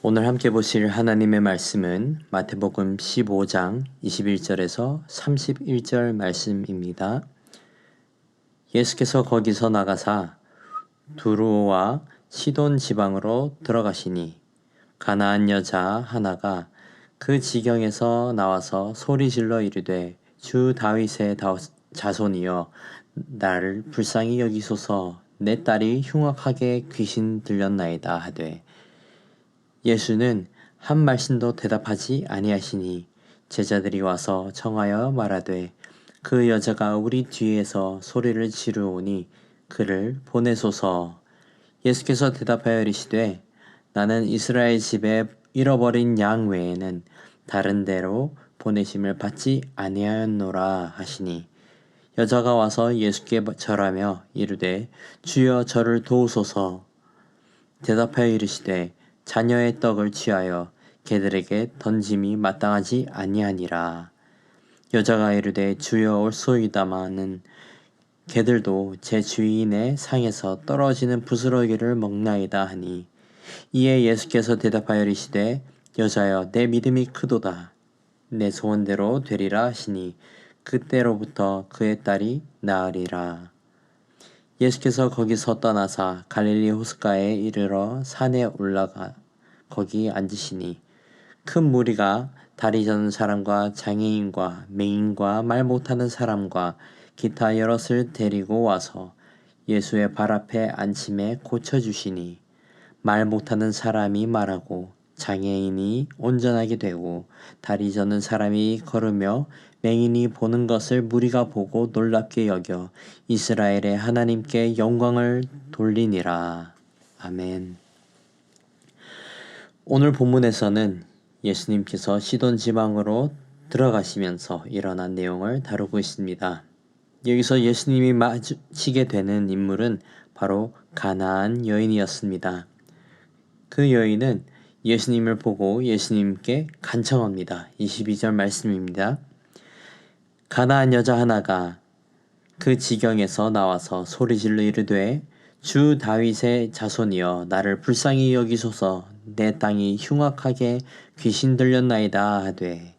오늘 함께 보실 하나님의 말씀은 마태복음 15장 21절에서 31절 말씀입니다. 예수께서 거기서 나가사 두루와 시돈 지방으로 들어가시니 가나안 여자 하나가 그 지경에서 나와서 소리질러 이르되 주 다윗의 자손이여 나를 불쌍히 여기소서 내 딸이 흉악하게 귀신 들렸나이다 하되 예수는 한 말씀도 대답하지 아니하시니 제자들이 와서 청하여 말하되 그 여자가 우리 뒤에서 소리를 지르오니 그를 보내소서. 예수께서 대답하여 이르시되 나는 이스라엘 집에 잃어버린 양 외에는 다른 데로 보내심을 받지 아니하였노라 하시니 여자가 와서 예수께 절하며 이르되 주여 저를 도우소서. 대답하여 이르시되 자녀의 떡을 취하여 개들에게 던짐이 마땅하지 아니하니라. 여자가 이르되 주여 올소이다마는 개들도 제 주인의 상에서 떨어지는 부스러기를 먹나이다 하니 이에 예수께서 대답하여 이르시되 여자여 내 믿음이 크도다 내 소원대로 되리라 하시니 그때로부터 그의 딸이 나으리라. 예수께서 거기서 떠나사 갈릴리 호숫가에 이르러 산에 올라가 거기 앉으시니 큰 무리가 다리 저는 사람과 장애인과 맹인과 말 못하는 사람과 기타 여럿을 데리고 와서 예수의 발 앞에 앉힘에 고쳐주시니 말 못하는 사람이 말하고 장애인이 온전하게 되고 다리 저는 사람이 걸으며 맹인이 보는 것을 무리가 보고 놀랍게 여겨 이스라엘의 하나님께 영광을 돌리니라. 아멘. 오늘 본문에서는 예수님께서 시돈 지방으로 들어가시면서 일어난 내용을 다루고 있습니다. 여기서 예수님이 마주치게 되는 인물은 바로 가나안 여인이었습니다. 그 여인은 예수님을 보고 예수님께 간청합니다. 22절 말씀입니다. 가나안 여자 하나가 그 지경에서 나와서 소리질러 이르되 주 다윗의 자손이여 나를 불쌍히 여기소서 내 땅이 흉악하게 귀신 들렸나이다 하되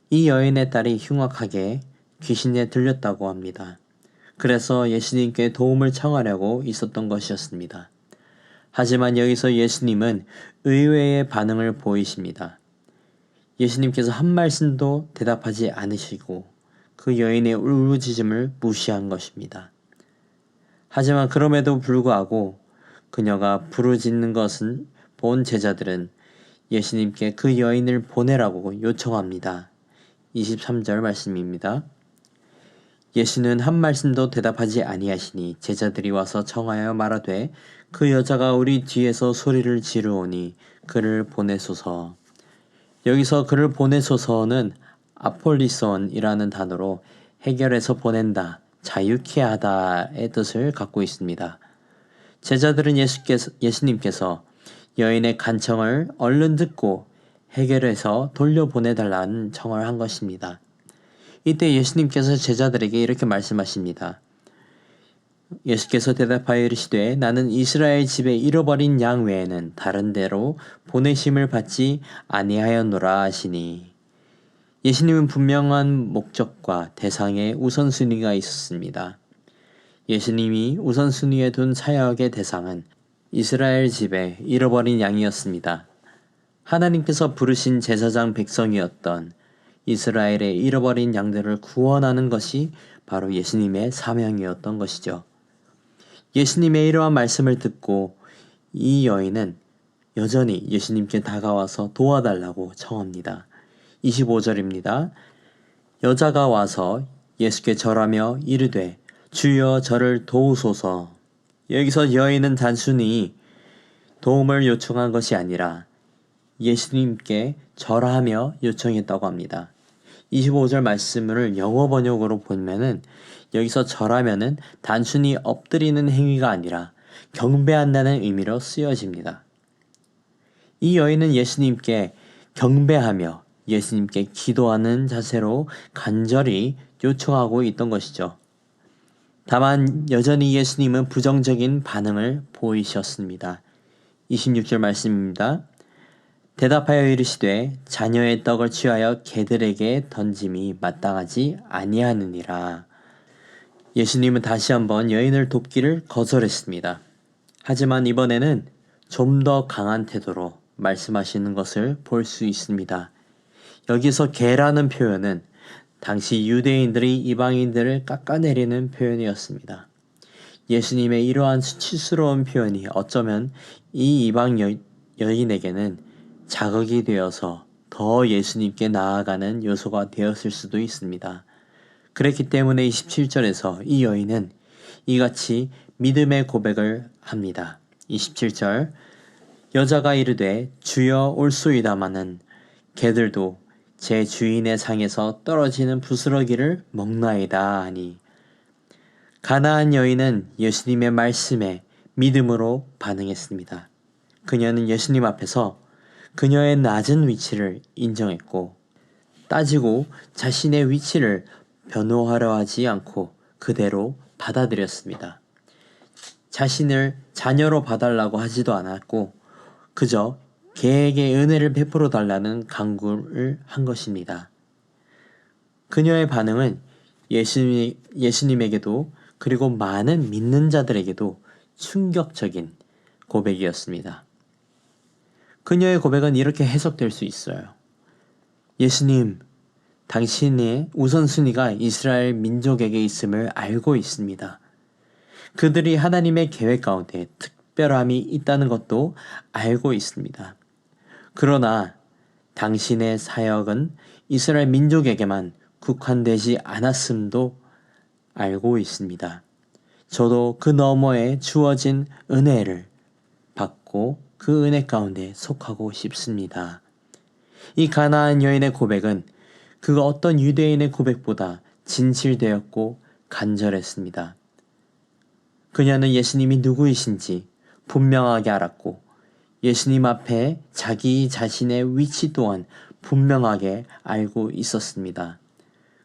이 여인의 딸이 흉악하게 귀신에 들렸다고 합니다. 그래서 예수님께 도움을 청하려고 있었던 것이었습니다. 하지만 여기서 예수님은 의외의 반응을 보이십니다. 예수님께서 한 말씀도 대답하지 않으시고 그 여인의 울부짖음을 무시한 것입니다. 하지만 그럼에도 불구하고 그녀가 부르짖는 것을 본 제자들은 예수님께 그 여인을 보내라고 요청합니다. 23절 말씀입니다. 예수는 한 말씀도 대답하지 아니하시니 제자들이 와서 청하여 말하되 그 여자가 우리 뒤에서 소리를 지르오니 그를 보내소서. 여기서 그를 보내소서는 아폴리손이라는 단어로 해결해서 보낸다, 자유케 하다의 뜻을 갖고 있습니다. 제자들은 예수님께서 여인의 간청을 얼른 듣고 해결해서 돌려보내달라는 청을 한 것입니다. 이때 예수님께서 제자들에게 이렇게 말씀하십니다. 예수께서 대답하여 이르시되 나는 이스라엘 집에 잃어버린 양 외에는 다른 데로 보내심을 받지 아니하였노라 하시니 예수님은 분명한 목적과 대상에 우선순위가 있었습니다. 예수님이 우선순위에 둔 사역의 대상은 이스라엘 집에 잃어버린 양이었습니다. 하나님께서 부르신 제사장 백성이었던 이스라엘의 잃어버린 양들을 구원하는 것이 바로 예수님의 사명이었던 것이죠. 예수님의 이러한 말씀을 듣고 이 여인은 여전히 예수님께 다가와서 도와달라고 청합니다. 25절입니다. 여자가 와서 예수께 절하며 이르되 주여 저를 도우소서. 여기서 여인은 단순히 도움을 요청한 것이 아니라 예수님께 절하며 요청했다고 합니다. 25절 말씀을 영어 번역으로 보면은 여기서 절하면은 단순히 엎드리는 행위가 아니라 경배한다는 의미로 쓰여집니다. 이 여인은 예수님께 경배하며 예수님께 기도하는 자세로 간절히 요청하고 있던 것이죠. 다만 여전히 예수님은 부정적인 반응을 보이셨습니다. 26절 말씀입니다. 대답하여 이르시되 자녀의 떡을 취하여 개들에게 던짐이 마땅하지 아니하느니라. 예수님은 다시 한번 여인을 돕기를 거절했습니다. 하지만 이번에는 좀 더 강한 태도로 말씀하시는 것을 볼 수 있습니다. 여기서 개라는 표현은 당시 유대인들이 이방인들을 깎아내리는 표현이었습니다. 예수님의 이러한 수치스러운 표현이 어쩌면 이 이방 여인에게는 자극이 되어서 더 예수님께 나아가는 요소가 되었을 수도 있습니다. 그랬기 때문에 27절에서 이 여인은 이같이 믿음의 고백을 합니다. 27절 여자가 이르되 주여 올소이다마는 개들도 제 주인의 상에서 떨어지는 부스러기를 먹나이다 하니 가나안 여인은 예수님의 말씀에 믿음으로 반응했습니다. 그녀는 예수님 앞에서 그녀의 낮은 위치를 인정했고 따지고 자신의 위치를 변호하려 하지 않고 그대로 받아들였습니다. 자신을 자녀로 봐달라고 하지도 않았고 그저 개에게 은혜를 베풀어 달라는 간구를 한 것입니다. 그녀의 반응은 예수님에게도 그리고 많은 믿는 자들에게도 충격적인 고백이었습니다. 그녀의 고백은 이렇게 해석될 수 있어요. 예수님, 당신의 우선순위가 이스라엘 민족에게 있음을 알고 있습니다. 그들이 하나님의 계획 가운데 특별함이 있다는 것도 알고 있습니다. 그러나 당신의 사역은 이스라엘 민족에게만 국한되지 않았음도 알고 있습니다. 저도 그 너머에 주어진 은혜를 받고 그 은혜 가운데 속하고 싶습니다. 이 가나안 여인의 고백은 그 어떤 유대인의 고백보다 진실되었고 간절했습니다. 그녀는 예수님이 누구이신지 분명하게 알았고 예수님 앞에 자기 자신의 위치 또한 분명하게 알고 있었습니다.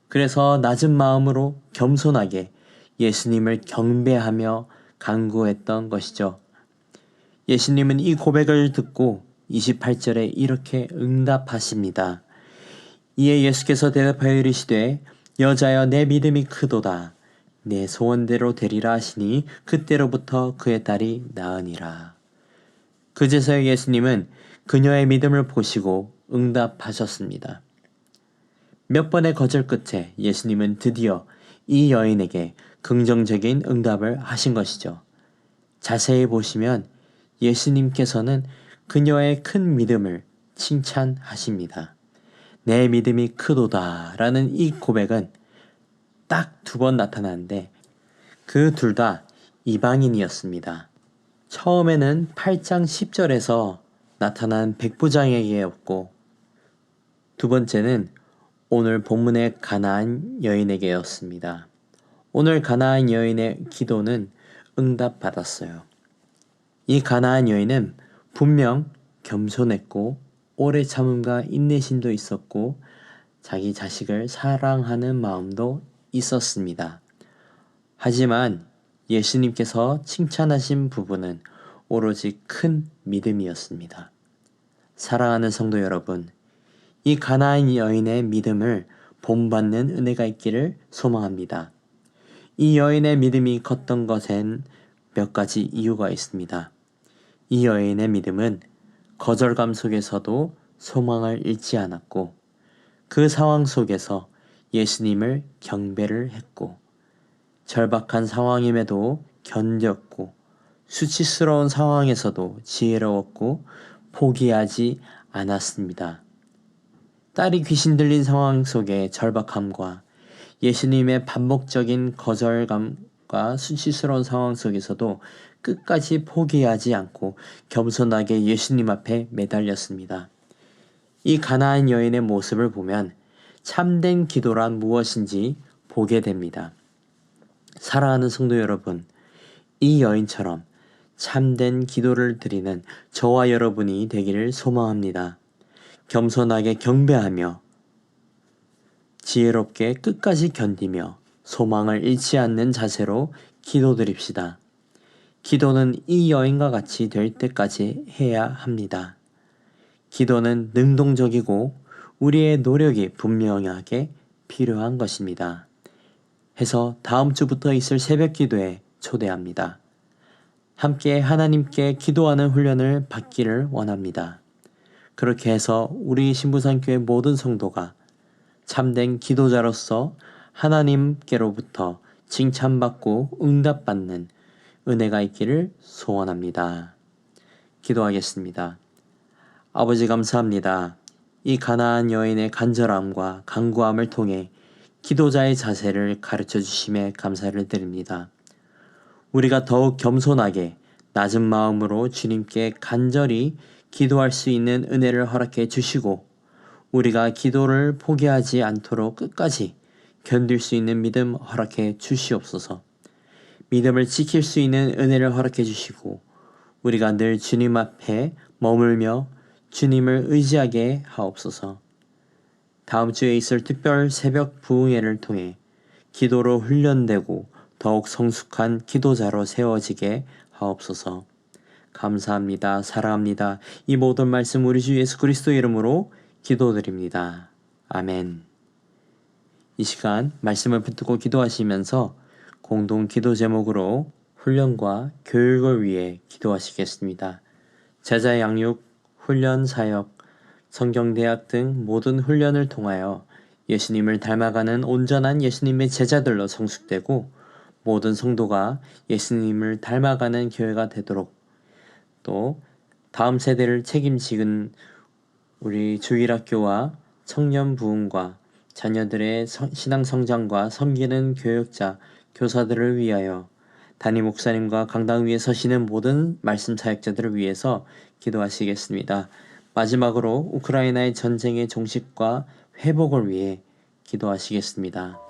그래서 낮은 마음으로 겸손하게 예수님을 경배하며 간구했던 것이죠. 예수님은 이 고백을 듣고 28절에 이렇게 응답하십니다. 이에 예수께서 대답하여 이르시되 여자여 내 믿음이 크도다. 내 소원대로 되리라 하시니 그때로부터 그의 딸이 나으니라. 그제서야 예수님은 그녀의 믿음을 보시고 응답하셨습니다. 몇 번의 거절 끝에 예수님은 드디어 이 여인에게 긍정적인 응답을 하신 것이죠. 자세히 보시면 예수님께서는 그녀의 큰 믿음을 칭찬하십니다. 내 믿음이 크도다 라는 이 고백은 딱 두 번 나타나는데 그 둘 다 이방인이었습니다. 처음에는 8장 10절에서 나타난 백부장에게였고 두 번째는 오늘 본문의 가나안 여인에게였습니다. 오늘 가나안 여인의 기도는 응답받았어요. 이 가나안 여인은 분명 겸손했고 오래 참음과 인내심도 있었고 자기 자식을 사랑하는 마음도 있었습니다. 하지만 예수님께서 칭찬하신 부분은 오로지 큰 믿음이었습니다. 사랑하는 성도 여러분, 이 가나안 여인의 믿음을 본받는 은혜가 있기를 소망합니다. 이 여인의 믿음이 컸던 것엔 몇 가지 이유가 있습니다. 이 여인의 믿음은 거절감 속에서도 소망을 잃지 않았고 그 상황 속에서 예수님을 경배를 했고 절박한 상황임에도 견뎠고 수치스러운 상황에서도 지혜로웠고 포기하지 않았습니다. 딸이 귀신 들린 상황 속의 절박함과 예수님의 반복적인 거절감과 수치스러운 상황 속에서도 끝까지 포기하지 않고 겸손하게 예수님 앞에 매달렸습니다. 이 가나안 여인의 모습을 보면 참된 기도란 무엇인지 보게 됩니다. 사랑하는 성도 여러분, 이 여인처럼 참된 기도를 드리는 저와 여러분이 되기를 소망합니다. 겸손하게 경배하며 지혜롭게 끝까지 견디며 소망을 잃지 않는 자세로 기도드립시다. 기도는 이 여인과 같이 될 때까지 해야 합니다. 기도는 능동적이고 우리의 노력이 분명하게 필요한 것입니다. 해서 다음 주부터 있을 새벽 기도에 초대합니다. 함께 하나님께 기도하는 훈련을 받기를 원합니다. 그렇게 해서 우리 신부산교회 모든 성도가 참된 기도자로서 하나님께로부터 칭찬받고 응답받는 은혜가 있기를 소원합니다. 기도하겠습니다. 아버지 감사합니다. 이 가나안 여인의 간절함과 간구함을 통해 기도자의 자세를 가르쳐 주심에 감사를 드립니다. 우리가 더욱 겸손하게 낮은 마음으로 주님께 간절히 기도할 수 있는 은혜를 허락해 주시고 우리가 기도를 포기하지 않도록 끝까지 견딜 수 있는 믿음 허락해 주시옵소서. 믿음을 지킬 수 있는 은혜를 허락해 주시고 우리가 늘 주님 앞에 머물며 주님을 의지하게 하옵소서. 다음 주에 있을 특별 새벽 부흥회를 통해 기도로 훈련되고 더욱 성숙한 기도자로 세워지게 하옵소서. 감사합니다. 사랑합니다. 이 모든 말씀 우리 주 예수 그리스도 이름으로 기도드립니다. 아멘. 이 시간 말씀을 붙들고 기도하시면서 공동 기도 제목으로 훈련과 교육을 위해 기도하시겠습니다. 제자 양육, 훈련 사역, 성경대학 등 모든 훈련을 통하여 예수님을 닮아가는 온전한 예수님의 제자들로 성숙되고 모든 성도가 예수님을 닮아가는 교회가 되도록 또 다음 세대를 책임지는 우리 주일학교와 청년 부흥과 자녀들의 신앙 성장과 섬기는 교육자, 교사들을 위하여 담임 목사님과 강당 위에 서시는 모든 말씀 사역자들을 위해서 기도하시겠습니다. 마지막으로 우크라이나의 전쟁의 종식과 회복을 위해 기도하시겠습니다.